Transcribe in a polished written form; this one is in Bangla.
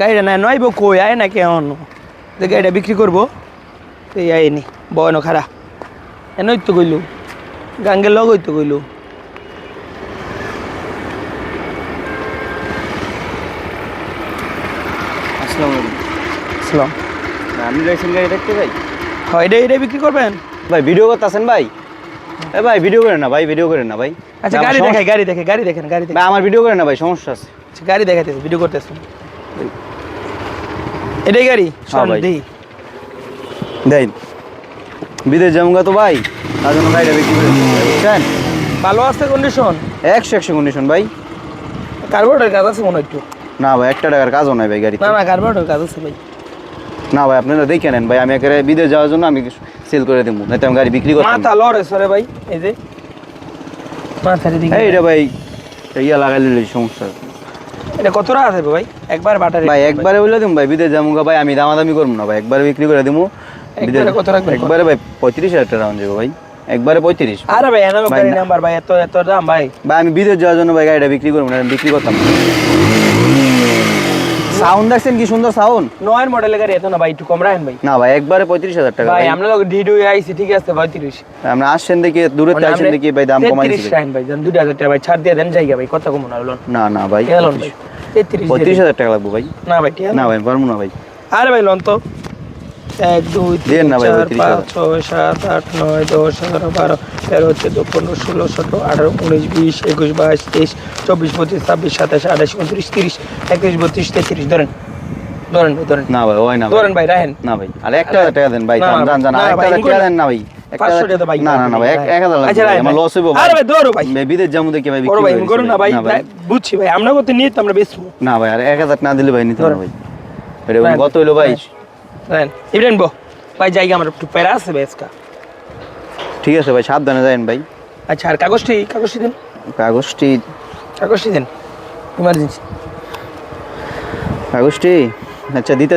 গাড়িটা না নইব কই আয় না কেমন যে গাড়িটা বিক্রি করবো এই আইনি বয়ন খারা এনই তো কইলু গাঙ্গের লগ হইতো কইলু আসসালাম আপনি রেসিং গাড়ি দেখতে ভাই? হয় এটাই বিক্রি করবেন ভাই ভিডিও করতেছেন ভাই? এ ভাই ভিডিও করেন না ভাই, ভিডিও করেন না ভাই। আচ্ছা গাড়ি দেখেন গাড়ি দেখেন ভাই আমার ভিডিও করেন না ভাই, সমস্যা আছে। আচ্ছা গাড়ি দেখাইতেছে ভিডিও করতেছেন এটাই গাড়ি হ্যাঁ ভাই। দেই দেন বিদেশ যাবো তো ভাই, তার জন্য গাড়িটা বিক্রি করে দিচ্ছি, বুঝছেন? ভালো আছে কন্ডিশন 100 কন্ডিশন ভাই। কার্বোরেটর কাজ আছে মনে হয় একটু না ভাই, 1 টাকার কাজও নাই ভাই গাড়িতে। না কার্বোরেটর কাজ আছে ভাই না ভাই আপনারা দেখে নেন ভাই, আমি একেবারে বিদেশ যাওয়ার জন্য আমি সেল করে দেবো, না তো আমি গাড়ি বিক্রি করতাম না। মাথা লড়ে সরে ভাই এই যে মাথার দিকে এইটা ভাই ইয়া লাগাইলে সমস্যা। এটা কত টাকা আছে ভাই একবার বাটারে ভাই একবারে বলে দিম ভাই, বিদেশ যাবো ভাই, আমি দামাদামি করবো না ভাই, একবারে বিক্রি করে দেবো। একবারে কত রাখবেন একবারে ভাই 35,000 টাকা রাউন্ড যাবো ভাই, একবারে 35। আরে ভাই এনালো গাড়ি নাম্বার ভাই এত দাম ভাই ভাই আমি বিদেশ যাওয়ার জন্য ভাই গাড়িটা বিক্রি করবো না, আমি বিক্রি করতাম না। সাউন্ড দেখছেন কি সুন্দর সাউন্ড? নয়ের মডেলের গাড়ি এত না ভাই একটু কম রাখেন ভাই না ভাই একবারে 35,000 টাকা ভাই ভাই। আমরা লোক ডিডো আইছি ঠিক আছে 35 আমরা আসছেন দেখি দূরে থেকে আসেন দেখি ভাই দাম কমাইছি 33 রাখেন ভাই জান 2000 টাকা ভাই ছাড় দিয়ে দেন জায়গা ভাই কত কম না হলো না না ভাই এলন ভাই 33 35,000 টাকা লাগবে ভাই। না ভাই ঠিক না ভাই পারবো না ভাই। আরে ভাই লন তো 1 2 দেন 3 না ভাই, 4 5 35,000 6 7 8 9 10 11 12 13 14 15 16 17 18 19 20 21 22 23 24 25 26 27 28 29 30 31 32 33 ধরেন ধরেন ভাই ধরেন না ভাই ওই না ধরেন ভাই রাখেন না ভাই, আর 1,000 টাকা দেন ভাই, না, জান জান জান, না, 1,000 ভাই, টাকা দেন না ভাই। 500 টাকা ভাই না না না ভাই 1,000 আচ্ছা, লাগবে ভাই, রাখেন আমার ভাই। লস হইবো আরে ভাই ধরো ভাই ভাই, বিদেশ যাবো দেখি ভাই বড় বিক্রি ভাই করে করুন না ভাই না ভাই। বুঝছি ভাই আমরা কত নিয়ে আমরা বেচবো না ভাই আর 1,000 না দিলে ভাই নিতে না ধরেন। ভাই। এটা রাখেন। কত হইলো ভাই? রাখেন ইব্রাহিম বো ভাই জায়গা আমার একটু প্যারা আছে বেসকা ঠিক আছে ভাই, সাবধানে যাবেন ভাই। আচ্ছা আর কাগজটি দেন কাগজটি দেন ইমার্জেন্সি আচ্ছা দিতে